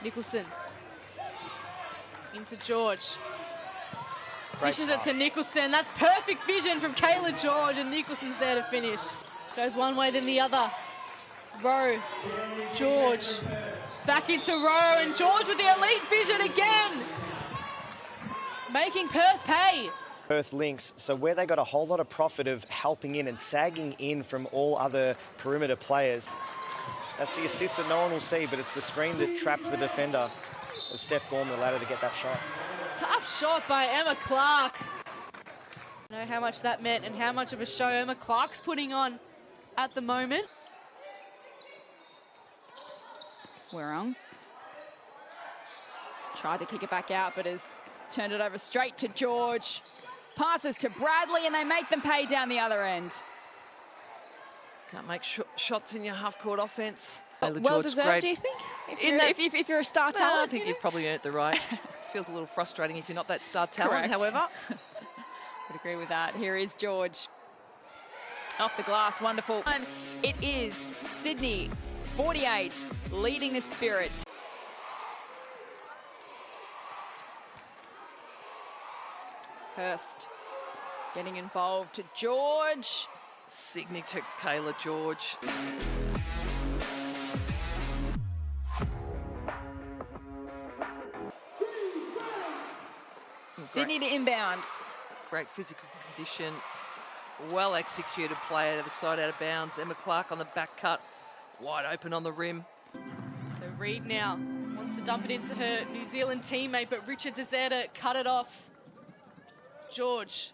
Nicholson. Into George. Great Dishes pass. it to Nicholson. That's perfect vision from Cayla George, and Nicholson's there to finish. Goes one way, then the other. Rowe. George. Back into Rowe, and George with the elite vision again. Making Perth pay. Perth Lynx, so where they got a whole lot of profit of helping in and sagging in from all other perimeter players. That's the assist that no one will see, but it's the screen that trapped the defender. It was Steph Gorman the ladder to get that shot. Tough shot by Emma Clark. I know how much that meant and how much of a show Emma Clark's putting on at the moment. Werong tried to kick it back out, but has turned it over straight to George. Passes to Bradley, and they make them pay down the other end. Can't make shots in your half-court offence. Well deserved, do you think? If you're a star talent? I think you've probably earned the right. Feels a little frustrating if you're not that star talent, however. Would agree with that. Here is George. Off the glass, wonderful. And it is Sydney, 48, leading the Spirit. Hurst getting involved to George. Sydney to Cayla George. Sydney to inbound. Great physical condition. Well executed play out of the side, out of bounds. Emma Clark on the back cut. Wide open on the rim. So Reid now wants to dump it into her New Zealand teammate, but Richards is there to cut it off. George.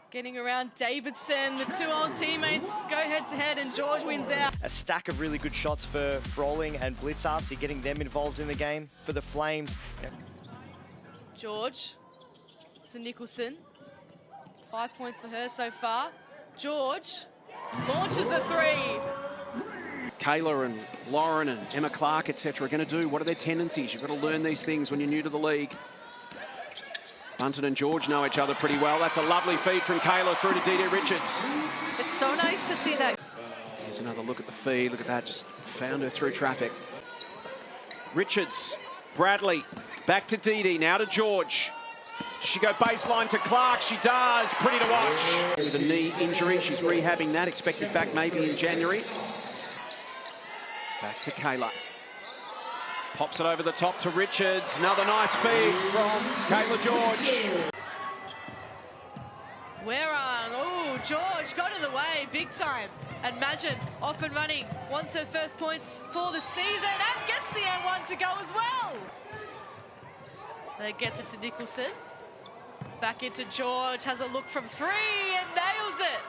Getting around Davidson. The two old teammates go head-to-head, and George wins out. A stack of really good shots for Froling and Blitzarf, so getting them involved in the game. For the Flames, George to Nicholson. 5 points for her so far. George launches the three. Cayla and Lauren and Emma Clark, etc. are going to do. What are their tendencies? You've got to learn these things when you're new to the league. Bunton and George know each other pretty well. That's a lovely feed from Cayla through to Dee Richards. It's so nice to see that. Here's another look at the feed. Look at that, just found her through traffic. Richards, Bradley, back to Dee, now to George. Does she go baseline to Clark? She does. Pretty to watch. With a knee injury, she's rehabbing that. Expected back maybe in January. Back to Cayla. Pops it over the top to Richards. Another nice feed from Cayla George. Oh, George got in the way big time. And Magin off and running. Wants her first points for the season and gets the N1 to go as well. Then gets it to Nicholson. Back into George. Has a look from three and nails it.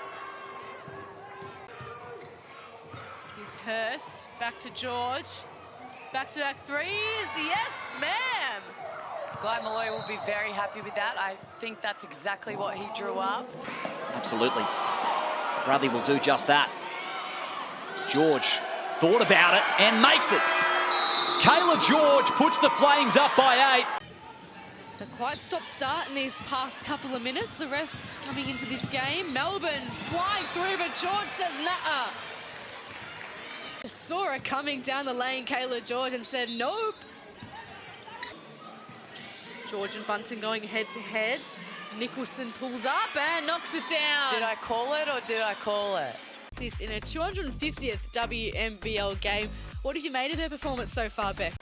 Here's Hurst. Back to George. Back-to-back threes. Yes, ma'am. Guy Malloy will be very happy with that. I think that's exactly what he drew up. Absolutely. Bradley will do just that. George thought about it and makes it. Cayla George puts the Flames up by 8. So quite stop-start in these past couple of minutes. The refs coming into this game. Melbourne flying through, but George says nah. Saw her coming down the lane, Cayla George, and said nope. George and Bunton going head-to-head. Nicholson pulls up and knocks it down. Did I call it or did I call it? This in her 250th WNBL game. What have you made of her performance so far, Beck?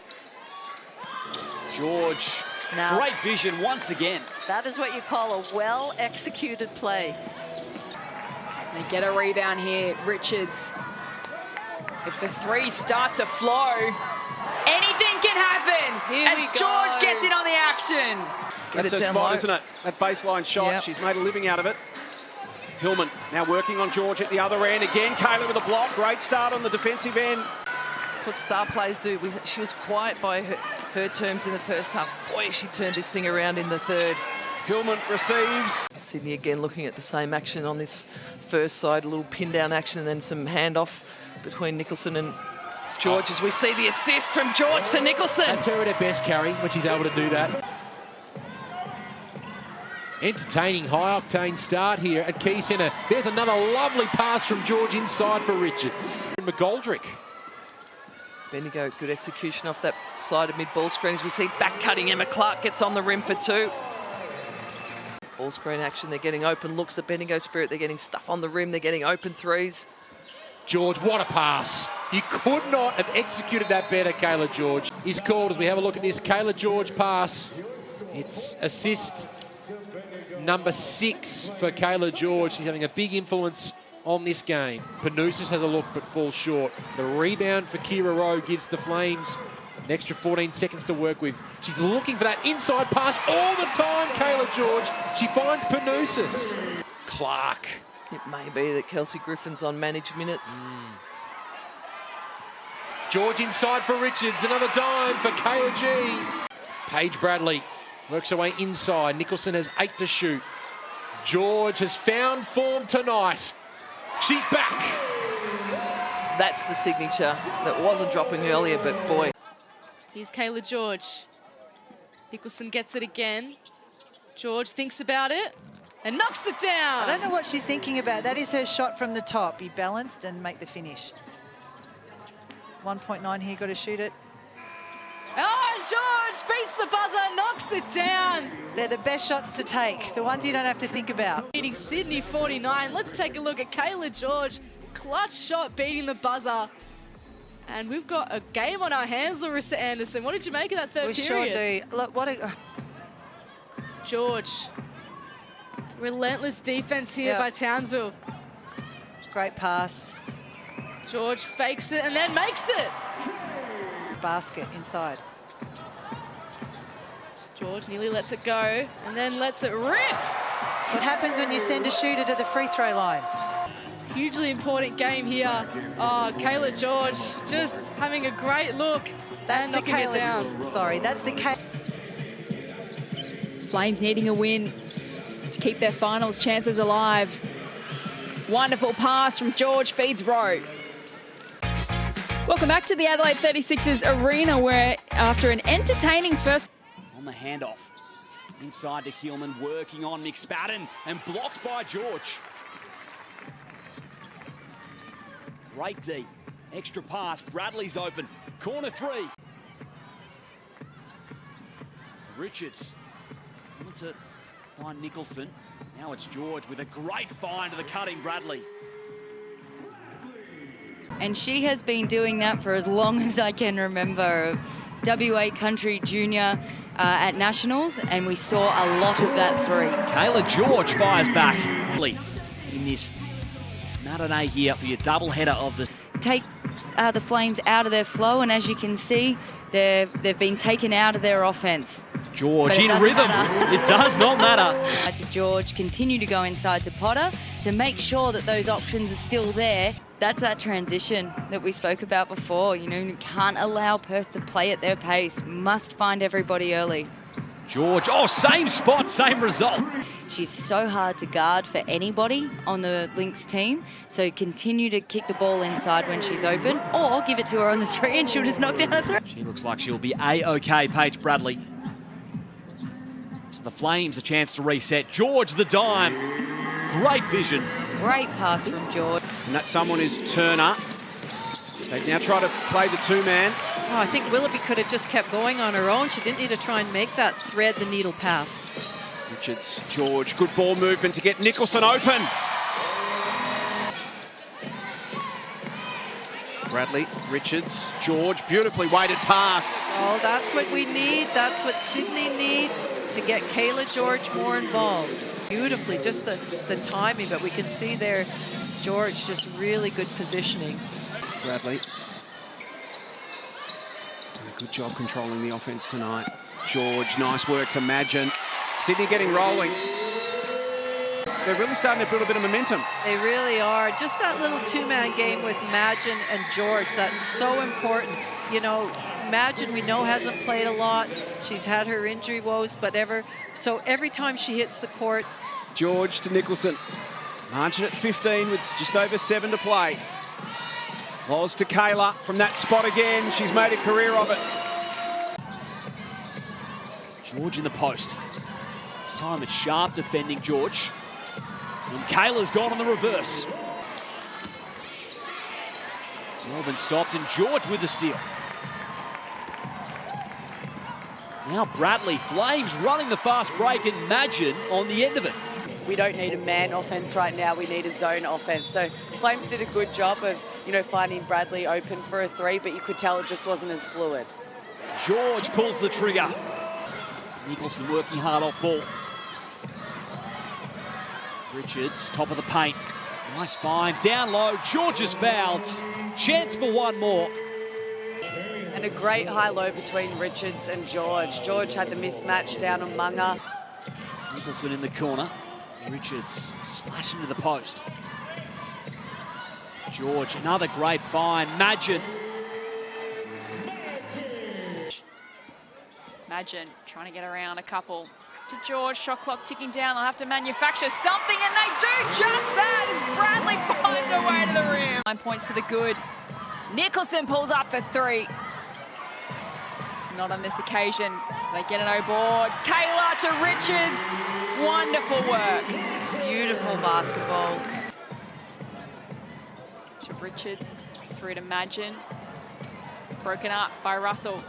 George, Now, great vision once again. that is what you call a well-executed play. They get a rebound here, Richards. If the threes start to flow, anything can happen as George gets in on the action. That's her spot, isn't it? That baseline shot, Yep. She's made a living out of it. Hillman now working on George at the other end. Again, Cayla with a block. Great start on the defensive end. That's what star players do. She was quiet by her terms in the first half. Boy, she turned this thing around in the third. Hillman receives. Sydney again looking at the same action on this first side. A little pin down action and then some handoff between Nicholson and George as we see the assist from George to Nicholson. That's her at her best, Carrie, when she's able to do that. Entertaining, high-octane start here at Key Centre. There's another lovely pass from George inside for Richards. McGoldrick. Bendigo, good execution off that side of mid-ball screen. As we see back-cutting Emma Clark gets on the rim for 2. Ball screen action, they're getting open looks at Bendigo Spirit. They're getting stuff on the rim. They're getting open threes. George, what a pass. You could not have executed that better, Cayla George. Is called as we have a look at this Cayla George pass. It's assist number 6 for Cayla George. She's having a big influence on this game. Panousis has a look but falls short. The rebound for Kira Rowe gives the Flames an extra 14 seconds to work with. She's looking for that inside pass all the time, Cayla George. She finds Panousis. Clark. It may be that Kelsey Griffin's on managed minutes. George inside for Richards. Another dime for Cayla G. Paige Bradley works her way inside. Nicholson has 8 to shoot. George has found form tonight. She's back. That's the signature that wasn't dropping earlier, but boy. Here's Cayla George. Nicholson gets it again. George thinks about it and knocks it down. I don't know what she's thinking about. That is her shot from the top. Be balanced and make the finish. 1.9 here, got to shoot it. Oh, George beats the buzzer, knocks it down. They're the best shots to take, the ones you don't have to think about. Beating Sydney 49. Let's take a look at Cayla George. Clutch shot beating the buzzer. And we've got a game on our hands, Larissa Anderson. What did you make of that third period? We sure do. Look, what a... George. Relentless defense here by Townsville. Great pass. George fakes it and then makes it. Basket inside. George nearly lets it go and then lets it rip. That's what happens when you send a shooter to the free throw line. Hugely important game here. Oh, Cayla George just having a great look and knocking it down. Sorry, that's the Cayla. Flames needing a win to keep their finals chances alive. Wonderful pass from George, feeds Rowe. Welcome back to the Adelaide 36ers arena, where after an entertaining first... On the handoff. Inside to Hillman, working on McSpadden and blocked by George. Great D. Extra pass. Bradley's open. Corner 3. Richards wanted to find Nicholson. Now it's George with a great find to the cutting Bradley. And she has been doing that for as long as I can remember. WA Country Junior at Nationals, and we saw a lot of that 3. Cayla George fires back. In this matinee here for your doubleheader of the... Take the Flames out of their flow, and as you can see, they've been taken out of their offense. George in rhythm. It does not matter. To George, continue to go inside to Potter to make sure that those options are still there. That's that transition that we spoke about before. You know, you can't allow Perth to play at their pace. Must find everybody early. George, oh, same spot, same result. She's so hard to guard for anybody on the Lynx team. So continue to kick the ball inside when she's open, or give it to her on the 3 and she'll just knock down a 3. She looks like she'll be A-OK, Paige Bradley. So the Flames a chance to reset. George the dime. Great vision. Great pass from George. And that someone is Turner. They now try to play the 2-man. Oh, I think Willoughby could have just kept going on her own. She didn't need to try and make that thread the needle pass. Richards, George, good ball movement to get Nicholson open. Bradley, Richards, George, beautifully weighted pass. Oh, that's what we need. That's what Sydney need to get Cayla George more involved. Beautifully, just the timing, but we can see there, George just really good positioning. Bradley. Doing a good job controlling the offense tonight. George, nice work to Madgen. Sydney getting rolling. They're really starting to build a bit of momentum. They really are. Just that little 2-man game with Madgen and George, that's so important. You know, Madgen, we know, hasn't played a lot. She's had her injury woes, but so every time she hits the court. George to Nicholson. Margin at 15 with just over 7 to play. Loz to Cayla from that spot again. She's made a career of it. George in the post. This time it's sharp defending George. And Cayla's gone on the reverse. Melbourne stopped, and George with the steal. Now Bradley. Flames running the fast break, and Madgen on the end of it. We don't need a man offense right now. We need a zone offense. So Flames did a good job of, finding Bradley open for a three, but you could tell it just wasn't as fluid. George pulls the trigger. Nicholson working hard off ball. Richards, top of the paint. Nice find, down low. George is fouled. Chance for one more. And a great high-low between Richards and George. George had the mismatch down on Munga. Nicholson in the corner. Richards slash into the post. George, another great find. Madgen. Madgen trying to get around a couple to George. Shot clock ticking down. They'll have to manufacture something, and they do just that as Bradley finds her way to the rim. 9 points to the good. Nicholson pulls up for three. Not on this occasion. They get it aboard. Cayla to Richards. Wonderful work. Beautiful basketball. To Richards. Through to Madgen. Broken up by Russell.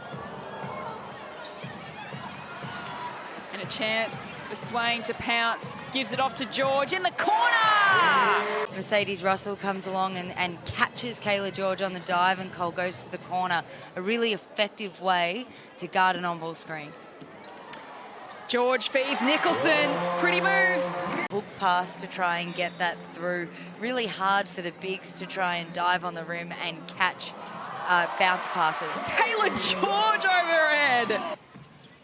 And a chance for Swain to pounce. Gives it off to George in the corner. Mercedes Russell comes along and catches Cayla George on the dive, and Cole goes to the corner. A really effective way to guard an on-ball screen. George feeds Nicholson. Pretty move. Hook pass to try and get that through. Really hard for the bigs to try and dive on the rim and catch bounce passes. Cayla George overhead.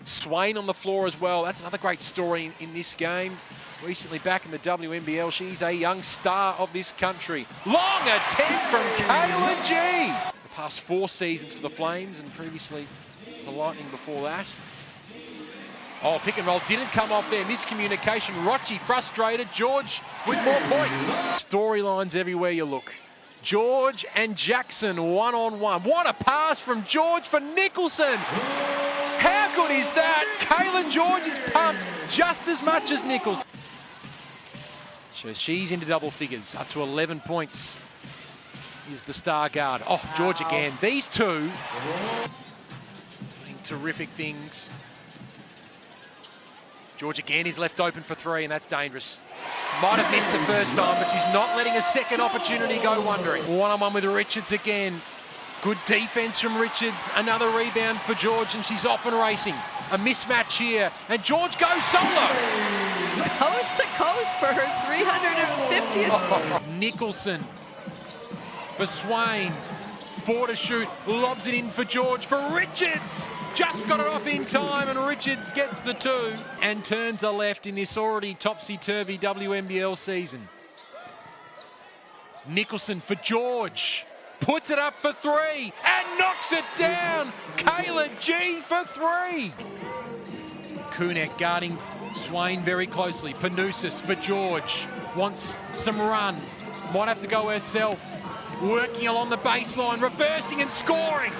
Swain on the floor as well. That's another great story in this game. Recently back in the WNBL, she's a young star of this country. Long attempt from Cayla G. The past 4 seasons for the Flames, and previously the Lightning before that. Oh, pick and roll didn't come off there. Miscommunication. Rochi frustrated. George with more points. Storylines everywhere you look. George and Jackson one-on-one. What a pass from George for Nicholson. How good is that? Cayla George is pumped just as much as Nicholson. So she's into double figures, up to 11 points. Is the star guard. Oh, George again. These two doing terrific things. George again is left open for three, and that's dangerous. Might have missed the first time, but she's not letting a second opportunity go wandering. One-on-one with Richards again. Good defense from Richards. Another rebound for George, and she's off and racing. A mismatch here, and George goes solo. Coast to coast for her 350th. Oh, Nicholson for Swain. 4 to shoot. Lobs it in for George for Richards. Just got it off in time, and Richards gets the 2 and turns the left in this already topsy-turvy WNBL season. Nicholson for George. Puts it up for 3 and knocks it down. Cayla G for 3. Kunek guarding Swain very closely. Panousis for George. Wants some run. Might have to go herself. Working along the baseline, reversing and scoring.